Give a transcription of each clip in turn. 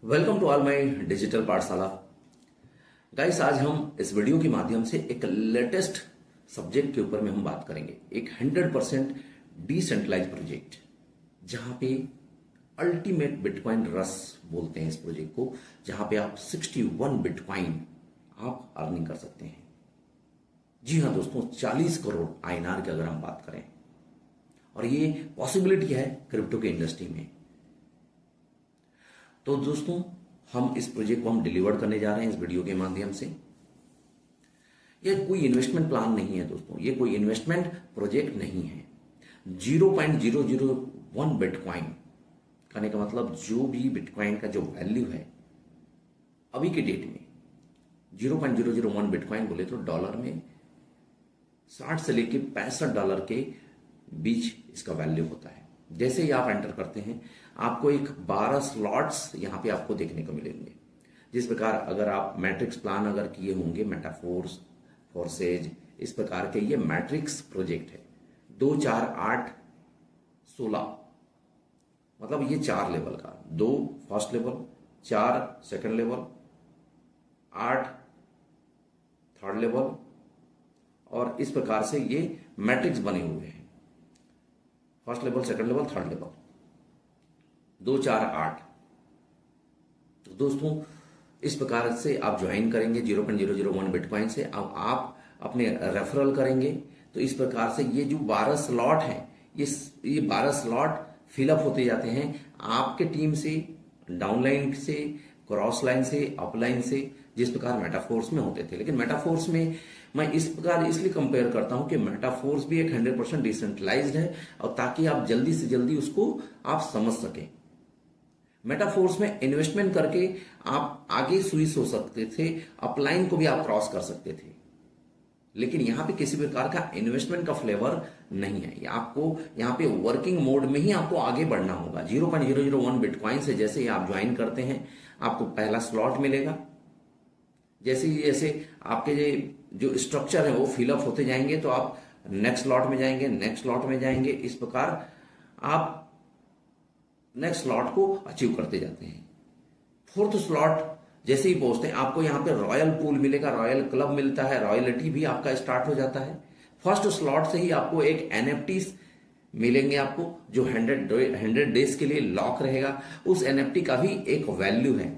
Welcome to all my digital Pathshala. Guys, आज हम इस वीडियो के माध्यम से एक लेटेस्ट सब्जेक्ट के ऊपर में हम बात करेंगे। एक 100% डिसेंट्रलाइज प्रोजेक्ट, जहां पे अल्टीमेट बिटकॉइन रस बोलते हैं इस प्रोजेक्ट को, जहां पे आप 61 बिटकॉइन आप अर्निंग कर सकते हैं। जी हाँ दोस्तों, 40 करोड़ आईएनआर की अगर हम बात करें, और ये पॉसिबिलिटी है क्रिप्टो के इंडस्ट्री में। तो दोस्तों, हम इस प्रोजेक्ट को हम डिलीवर करने जा रहे हैं इस वीडियो के माध्यम से। यह कोई इन्वेस्टमेंट प्लान नहीं है दोस्तों, ये कोई इन्वेस्टमेंट प्रोजेक्ट नहीं है। 0.001 बिटकॉइन कहने का मतलब जो भी बिटकॉइन का जो वैल्यू है अभी के डेट में, 0.001 बिटकॉइन बोले तो डॉलर में 60 से लेके $65 के बीच इसका वैल्यू होता है। जैसे ही आप एंटर करते हैं, आपको एक 12 स्लॉट्स यहां पे आपको देखने को मिलेंगे। जिस प्रकार अगर आप मैट्रिक्स प्लान अगर किए होंगे, मेटाफोर्स, फोर्सेज, इस प्रकार के ये मैट्रिक्स प्रोजेक्ट है। 2, 4, 8, 16, मतलब ये 4 लेवल का, 2 first level, 4 second level, 8 third level, और इस प्रकार से ये मैट्रिक्स बने हुए हैं। First level, second level, third level, 2, 4, 8। तो दोस्तों, इस प्रकार से आप ज्वाइन करेंगे 0.001 बिटकॉइन से। अब आप अपने रेफरल करेंगे, तो इस प्रकार से ये जो 12 स्लॉट हैं, ये 12 स्लॉट फिलअप होते जाते हैं आपके टीम से, डाउनलाइन से, क्रॉस लाइन से, अपलाइन से, जिस प्रकार मेटाफोर्स में होते थे। लेकिन मेटाफोर्स में मैं इस प्रकार इसलिए कंपेयर करता हूं कि मेटाफोर्स भी एक 100% डिसेंट्रलाइज्ड है, और ताकि आप जल्दी से जल्दी उसको आप समझ सकें। मेटाफोर्स में इन्वेस्टमेंट करके आप आगे स्विच हो सकते थे, अपलाइन को भी आप क्रॉस कर सकते थे। लेकिन यहां पे किसी प्रकार का इन्वेस्टमेंट का फ्लेवर नहीं है। आपको यहां पे वर्किंग मोड में ही आपको आगे बढ़ना होगा। 0.001 बिटकॉइन से जैसे ही आप ज्वाइन करते हैं, आपको पहला स्लॉट मिलेगा। जैसे आपके जो स्ट्रक्चर है वो फिलअप होते जाएंगे, तो आप नेक्स्ट स्लॉट में जाएंगे, नेक्स्ट स्लॉट में जाएंगे। इस प्रकार आप नेक्स्ट स्लॉट को अचीव करते जाते हैं। फोर्थ स्लॉट जैसे ही पहुंचते हैं, आपको यहां पे रॉयल पूल मिलेगा, रॉयल क्लब मिलता है, रॉयल्टी भी आपका स्टार्ट हो जाता है। फर्स्ट स्लॉट से ही आपको एक एनएफटी मिलेंगे आपको, जो 100 डेज के लिए लॉक रहेगा। उस एनएफटी का भी एक वैल्यू है।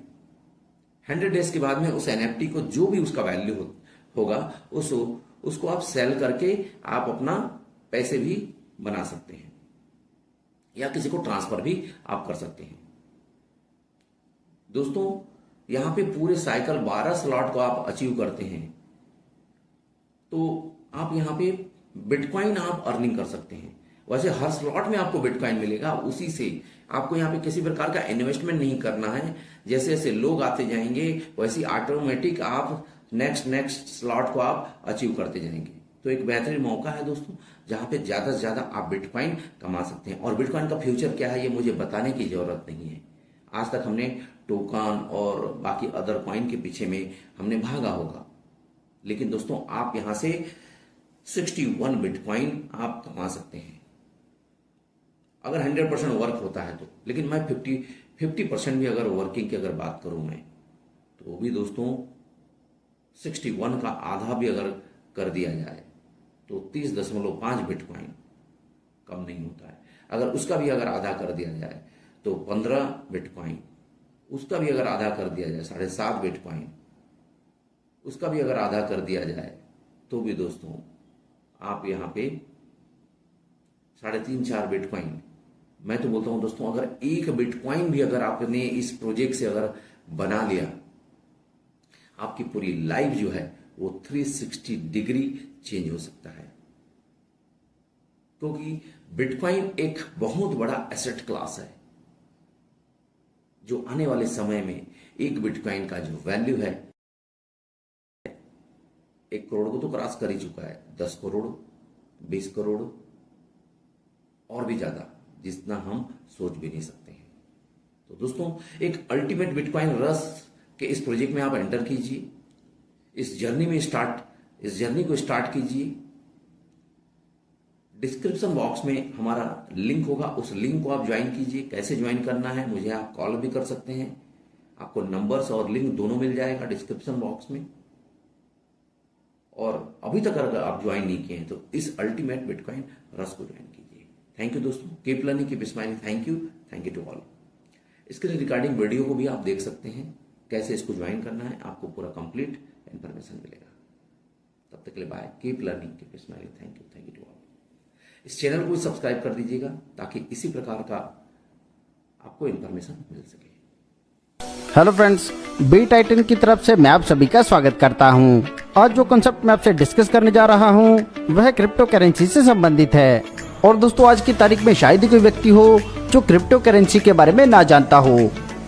100 डेज के बाद में उस एनएफटी को जो भी उसका वैल्यू होगा, उसको आप सेल करके आप अपना पैसे भी बना सकते हैं, या किसी को ट्रांसफर भी आप कर सकते हैं। दोस्तों, यहां पे पूरे साइकिल 12 स्लॉट को आप अचीव करते हैं, तो आप यहां पे बिटकॉइन आप अर्निंग कर सकते हैं। वैसे हर स्लॉट में आपको बिटकॉइन मिलेगा, उसी से आपको यहां पे किसी प्रकार का इन्वेस्टमेंट नहीं करना है। जैसे जैसे लोग आते जाएंगे, वैसे ऑटोमेटिक आप नेक्स्ट स्लॉट को आप अचीव करते जाएंगे। तो एक बेहतरीन मौका है दोस्तों, जहां पे ज्यादा से ज्यादा आप बिटकॉइन कमा सकते हैं। और बिटकॉइन का फ्यूचर क्या है, ये मुझे बताने की जरूरत नहीं है। आज तक हमने टोकन और बाकी अदर कॉइन के पीछे में हमने भागा होगा, लेकिन दोस्तों आप यहां से 61 बिटकॉइन आप कमा सकते हैं, अगर 100% वर्क होता है तो। लेकिन मैं 50% भी अगर वर्किंग की अगर बात करूं मैं, तो भी दोस्तों 61 का आधा भी अगर कर दिया जाए तो 30.5 बिटकॉइन कम नहीं होता है। अगर उसका भी अगर आधा कर दिया जाए तो 15 बिटकॉइन, उसका भी अगर आधा कर दिया जाए 7.5 बिटकॉइन, उसका भी अगर आधा कर दिया जाए, तो भी दोस्तों आप यहां पे 3.5-4 बिटकॉइन। मैं तो बोलता हूं दोस्तों, अगर 1 बिटकॉइन भी अगर आपने इस प्रोजेक्ट से अगर बना लिया, आपकी पूरी लाइफ जो है वो 360 डिग्री चेंज हो सकता है। क्योंकि बिटकॉइन एक बहुत बड़ा एसेट क्लास है, जो आने वाले समय में 1 बिटकॉइन का जो वैल्यू है 1 करोड़ को तो क्रॉस कर ही चुका है। 10 करोड़, 20 करोड़, और भी ज्यादा, जितना हम सोच भी नहीं सकते हैं। तो दोस्तों, एक अल्टीमेट बिटकॉइन रस के इस प्रोजेक्ट में आप एंटर कीजिए, इस जर्नी को स्टार्ट कीजिए। डिस्क्रिप्शन बॉक्स में हमारा लिंक होगा, उस लिंक को आप ज्वाइन कीजिए। कैसे ज्वाइन करना है, मुझे आप कॉल भी कर सकते हैं, आपको नंबर्स और लिंक दोनों मिल जाएगा डिस्क्रिप्शन बॉक्स में। और अभी तक अगर आप ज्वाइन नहीं किए हैं तो इस अल्टीमेट बिटकॉइन रस को ज्वाइन कीजिए। थैंक यू दोस्तों, keep learning, keep smiling. Thank you to all. इसके लिए रिगार्डिंग वीडियो को भी आप देख सकते हैं, कैसे इसको ज्वाइन करना है, आपको पूरा कंप्लीट इन्फॉर्मेशन मिलेगा। तब तक के लिए bye, keep learning, keep smiling. Thank you to all. इस चैनल को भी सब्सक्राइब कर दीजिएगा ताकि इसी प्रकार का आपको इन्फॉर्मेशन मिल सके। हेलो फ्रेंड्स, बी टाइटन की तरफ से मैं आप सभी का स्वागत करता हूं। आज जो कॉन्सेप्ट मैं आपसे डिस्कस करने जा रहा हूं वह क्रिप्टो करेंसी से संबंधित है। और दोस्तों, आज की तारीख में शायद ही कोई व्यक्ति हो जो क्रिप्टो करेंसी के बारे में ना जानता हो।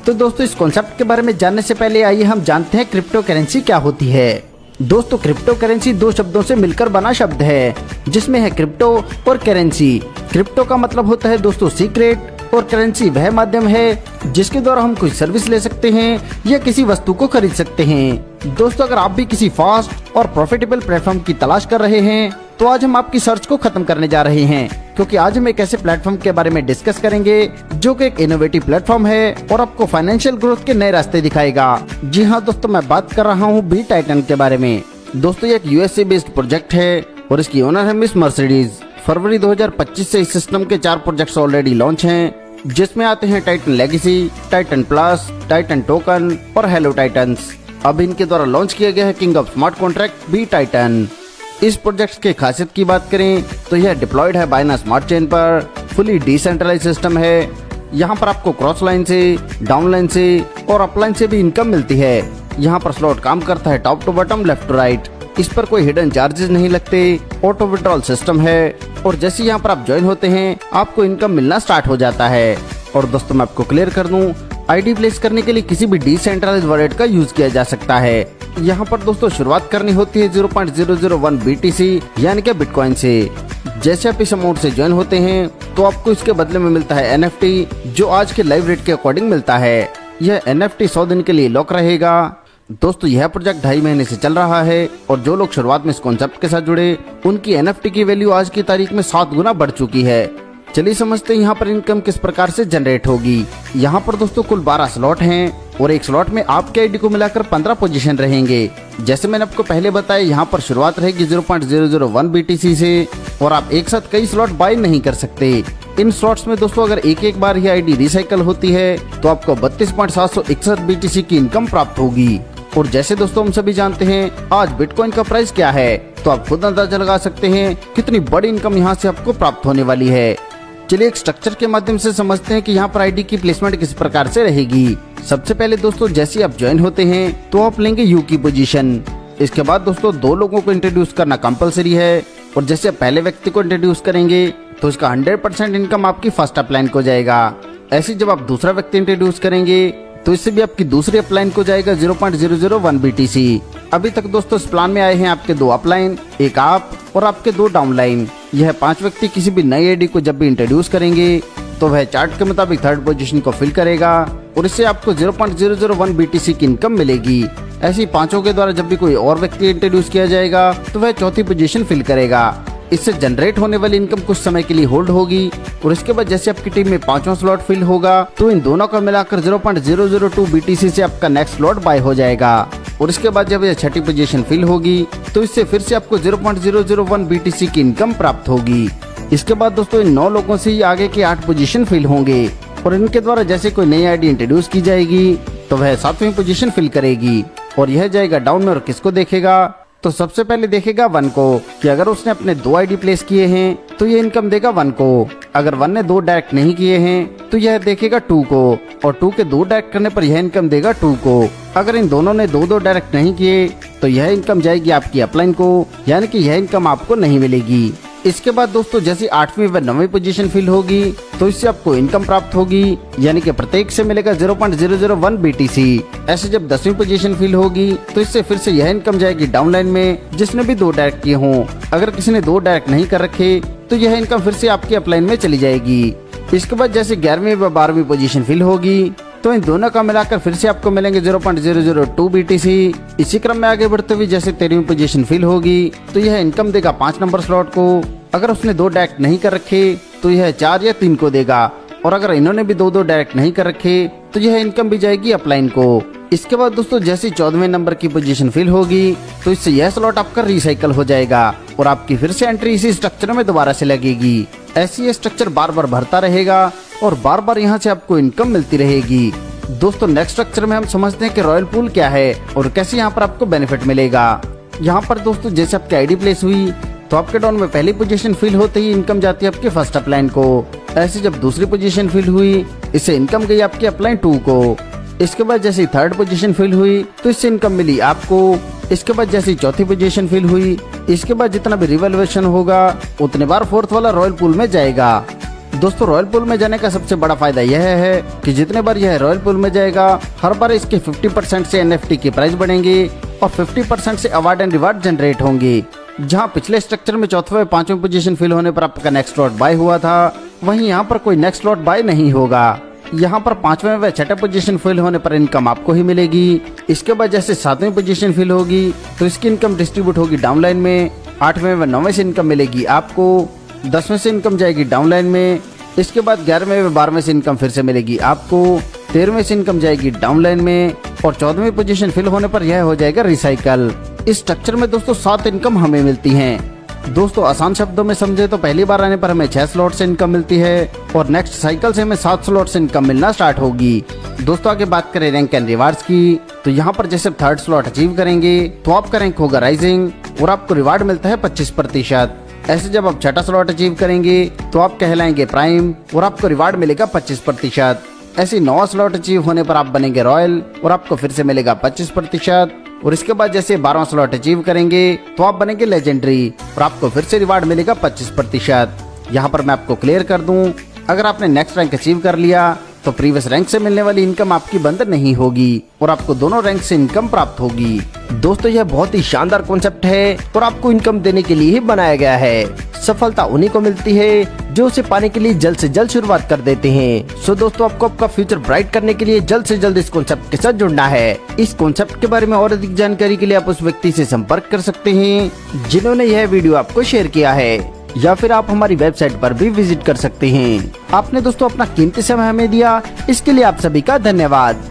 तो दोस्तों, इस कॉन्सेप्ट के बारे में जानने से पहले आइए हम जानते हैं क्रिप्टो करेंसी क्या होती है। दोस्तों, क्रिप्टो करेंसी दो शब्दों से मिलकर बना शब्द है, जिसमें है क्रिप्टो और करेंसी। क्रिप्टो का मतलब होता है दोस्तों सीक्रेट, और करेंसी वह माध्यम है जिसके द्वारा हम कोई सर्विस ले सकते हैं या किसी वस्तु को खरीद सकते हैं। दोस्तों, अगर आप भी किसी फास्ट और प्रॉफिटेबल प्लेटफॉर्म की तलाश कर रहे हैं तो आज हम आपकी सर्च को खत्म करने जा रहे हैं, क्योंकि आज हम एक ऐसे प्लेटफॉर्म के बारे में डिस्कस करेंगे जो कि एक इनोवेटिव प्लेटफॉर्म है और आपको फाइनेंशियल ग्रोथ के नए रास्ते दिखाएगा। जी हाँ दोस्तों, मैं बात कर रहा हूँ बी टाइटन के बारे में। दोस्तों, ये एक यूएसए बेस्ड प्रोजेक्ट है और इसकी ओनर है मिस मर्सिडीज। फरवरी 2025 से इस सिस्टम के 4 प्रोजेक्ट्स ऑलरेडी लॉन्च हैं, जिसमें आते हैं Titan legacy, Titan plus, Titan token और हेलो टाइटन्स। अब इनके द्वारा लॉन्च किया गया है king of smart contract B Titan. इस प्रोजेक्ट के खासियत की बात करें तो यह डिप्लॉयड है बाइनांस स्मार्ट चेन पर, फुली डिसेंट्रलाइज सिस्टम है। यहाँ पर आपको क्रॉस लाइन से, डाउन लाइन से और अप लाइन से भी इनकम मिलती है। यहाँ पर स्लॉट काम करता है top to bottom, left to right. इस पर कोई हिडन चार्जेस नहीं लगते, ऑटो विड्रॉल सिस्टम है और जैसे यहाँ पर आप ज्वाइन होते हैं आपको इनकम मिलना स्टार्ट हो जाता है। और दोस्तों, मैं आपको क्लियर कर दूं, आईडी प्लेस करने के लिए किसी भी डिसेंट्रलाइज्ड वॉलेट का यूज किया जा सकता है। यहाँ पर दोस्तों शुरुआत करनी होती है 0.001 BTC यानी कि बिटकॉइन से। जैसे आप इस अमाउंट से ज्वाइन होते हैं तो आपको इसके बदले में मिलता है NFT, जो आज के लाइव रेट के अकॉर्डिंग मिलता है। यह NFT 100 दिन के लिए लॉक रहेगा। दोस्तों, यह प्रोजेक्ट 2.5 महीने से चल रहा है और जो लोग शुरुआत में इस कॉन्सेप्ट के साथ जुड़े उनकी NFT की वैल्यू आज की तारीख में 7 गुना बढ़ चुकी है। चलिए समझते हैं यहाँ पर इनकम किस प्रकार से जनरेट होगी। यहाँ पर दोस्तों कुल 12 स्लॉट हैं और एक स्लॉट में आपके आईडी को मिलाकर 15 पोजीशन रहेंगे। जैसे मैंने आपको पहले बताया, यहाँ पर शुरुआत रहेगी 0.001 BTC से और आप एक साथ कई स्लॉट बाय नहीं कर सकते। इन स्लॉट्स में दोस्तों अगर एक बार ही आईडी रिसाइकल होती है तो आपको 32.761 BTC की इनकम प्राप्त होगी। और जैसे दोस्तों हम सभी जानते हैं आज बिटकॉइन का प्राइस क्या है, तो आप खुद अंदाजा लगा सकते हैं कितनी बड़ी इनकम यहाँ से आपको प्राप्त होने वाली है। चलिए एक स्ट्रक्चर के माध्यम से समझते हैं कि यहाँ पर आईडी की प्लेसमेंट किस प्रकार से रहेगी। सबसे पहले दोस्तों, जैसे आप ज्वाइन होते हैं तो आप लेंगे यू की पोजीशन। इसके बाद दोस्तों 2 लोगों को इंट्रोड्यूस करना कंपलसरी है और जैसे आप पहले व्यक्ति को इंट्रोड्यूस करेंगे तो इसका 100% इनकम आपकी फर्स्ट अपलाइन को जाएगा। ऐसे जब आप दूसरा व्यक्ति इंट्रोड्यूस करेंगे तो इससे भी आपकी दूसरी अपलाइन को जाएगा 0.001 BTC। अभी तक दोस्तों इस प्लान में आए हैं आपके 2 अपलाइन, एक आप और आपके 2 डाउनलाइन। यह 5 व्यक्ति किसी भी नई आईडी को जब भी इंट्रोड्यूस करेंगे तो वह चार्ट के मुताबिक 3rd पोजीशन को फिल करेगा और इससे आपको 0.001 BTC की इनकम मिलेगी। ऐसे ही 5 के द्वारा जब भी कोई और व्यक्ति इंट्रोड्यूस किया जाएगा तो वह 4थी पोजीशन फिल करेगा। इससे जनरेट होने वाली इनकम कुछ समय के लिए होल्ड होगी और इसके बाद जैसे आपकी टीम में 5वां स्लॉट फिल होगा तो इन दोनों का मिलाकर 0.002 BTC से आपका नेक्स्ट स्लॉट बाय हो जाएगा। और इसके बाद जब यह 6ठी पोजीशन फिल होगी तो इससे फिर से आपको 0.001 BTC की इनकम प्राप्त होगी। इसके बाद दोस्तों इन 9 लोगों से ही आगे के 8 पोजीशन फिल होंगे और इनके द्वारा जैसे कोई नई आईडी इंट्रोड्यूस की जाएगी तो वह 7वीं पोजीशन फिल करेगी और यह जाएगा डाउन में। और किसको देखेगा, तो सबसे पहले देखेगा 1 को कि अगर उसने अपने 2 आईडी प्लेस किए हैं तो ये इनकम देगा 1 को। अगर 1 ने 2 डायरेक्ट नहीं किए हैं तो यह देखेगा 2 को और 2 के 2 डायरेक्ट करने पर यह इनकम देगा 2 को। अगर इन दोनों ने 2 डायरेक्ट नहीं किए तो यह इनकम जाएगी आपकी अपलाइन को, यानी कि यह इनकम आपको नहीं मिलेगी। इसके बाद दोस्तों जैसे 8वीं व 9वीं पोजीशन फिल होगी तो इससे आपको इनकम प्राप्त होगी, यानी कि प्रत्येक से मिलेगा 0.001 BTC। ऐसे जब 10वीं पोजीशन फिल होगी तो इससे फिर से यह इनकम जाएगी डाउनलाइन में जिसने भी 2 डायरेक्ट किए हों। अगर किसी ने 2 डायरेक्ट नहीं कर रखे तो यह इनकम फिर से आपकी अपलाइन में चली जाएगी। इसके बाद जैसे 11वीं व 12वीं पोजीशन फिल होगी तो इन दोनों का मिलाकर फिर से आपको मिलेंगे 0.002 BTC। इसी क्रम में आगे बढ़ते हुए जैसे 13वीं पोजीशन फिल होगी तो यह इनकम देगा 5 नंबर स्लॉट को। अगर उसने 2 डायरेक्ट नहीं कर रखे तो यह 4 या 3 को देगा और अगर इन्होंने भी 2-2 डायरेक्ट नहीं कर रखे तो यह इनकम भी जाएगी अपलाइन को। इसके बाद दोस्तों जैसे 14वें नंबर की पोजीशन फिल होगी तो इससे यह स्लॉट आपका रिसाइकल हो जाएगा और आपकी फिर से एंट्री इसी स्ट्रक्चर में दोबारा से लगेगी। ऐसी ये स्ट्रक्चर बार बार भरता रहेगा और बार बार यहाँ से आपको इनकम मिलती रहेगी। दोस्तों नेक्स्ट स्ट्रक्चर में हम समझते हैं कि रॉयल पूल क्या है और कैसे यहाँ पर आपको बेनिफिट मिलेगा। यहाँ पर दोस्तों जैसे आपकी आईडी प्लेस हुई तो आपके डाउन में पहली पोजीशन फिल होते ही इनकम जाती है आपके फर्स्ट अपलाइन को। ऐसे जब दूसरी पोजीशन फिल हुई इससे इनकम गई आपकी अपलाइन 2 को। इसके बाद जैसे थर्ड पोजीशन फिल हुई तो इससे इनकम मिली आपको। इसके बाद जैसे चौथी पोजीशन फिल हुई इसके बाद जितना भी रिवैल्यूएशन होगा उतने बार फोर्थ वाला रॉयल पूल में जाएगा। दोस्तों रॉयल पूल में जाने का सबसे बड़ा फायदा यह है कि जितने बार यह रॉयल पूल में जाएगा हर बार इसके 50% से NFT की प्राइस बढ़ेंगे और 50% से अवार्ड एंड रिवार्ड जनरेट होंगे। जहां पिछले स्ट्रक्चर में चौथे व 5वें पोजीशन फिल होने पर आपका नेक्स्ट लॉट बाय हुआ था, वहीं यहाँ पर कोई नेक्स्ट लॉट बाय नहीं होगा। यहाँ पर 5वें व 6ठे पोजीशन फिल होने पर इनकम आपको ही मिलेगी। इसके बाद जैसे 7वीं पोजीशन फिल होगी तो इसकी इनकम डिस्ट्रीब्यूट होगी डाउनलाइन में। 8वें व 9वें से इनकम मिलेगी आपको। 10वें से इनकम जाएगी डाउनलाइन में। इसके बाद 11वें व 12वें से इनकम फिर से मिलेगी आपको। 13वें से इनकम जाएगी डाउनलाइन में और 14वीं पोजीशन फिल होने पर यह हो जाएगा रिसाइकल। इस स्ट्रक्चर में दोस्तों 7 इनकम हमें मिलती हैं। दोस्तों आसान शब्दों में समझे तो पहली बार आने पर हमें 6 स्लॉट से इनकम मिलती है और नेक्स्ट साइकिल से हमें 7 स्लॉट से इनकम मिलना स्टार्ट होगी। दोस्तों आगे बात करें रैंक एंड रिवार्ड्स की तो यहाँ पर जैसे थर्ड स्लॉट अचीव करेंगे तो आपका रैंक होगा राइजिंग और आपको रिवार्ड मिलता है 25%। ऐसे जब आप 6ठा स्लॉट अचीव करेंगे तो आप कहलाएंगे प्राइम और आपको रिवार्ड मिलेगा 25%। ऐसे 9वां स्लॉट अचीव होने पर आप बनेंगे रॉयल और आपको फिर से मिलेगा 25%। और इसके बाद जैसे 12वां स्लॉट अचीव करेंगे तो आप बनेंगे लेजेंडरी और आपको फिर से रिवार्ड मिलेगा 25%। यहाँ पर मैं आपको क्लियर कर दूं, अगर आपने नेक्स्ट रैंक अचीव कर लिया तो प्रीवियस रैंक से मिलने वाली इनकम आपकी बंद नहीं होगी और आपको दोनों रैंक से इनकम प्राप्त होगी। दोस्तों यह बहुत ही शानदार कॉन्सेप्ट है और आपको इनकम देने के लिए ही बनाया गया है। सफलता उन्हीं को मिलती है जो उसे पाने के लिए जल्द से जल्द शुरुआत कर देते हैं। सो दोस्तों आपको आपका फ्यूचर ब्राइट करने के लिए जल्द से जल्द इस कॉन्सेप्ट के साथ जुड़ना है। इस कॉन्सेप्ट के बारे में और अधिक जानकारी के लिए आप उस व्यक्ति से संपर्क कर सकते हैं जिन्होंने यह वीडियो आपको शेयर किया है, या फिर आप हमारी वेबसाइट पर भी विजिट कर सकते हैं। आपने दोस्तों अपना कीमती समय हमें दिया, इसके लिए आप सभी का धन्यवाद।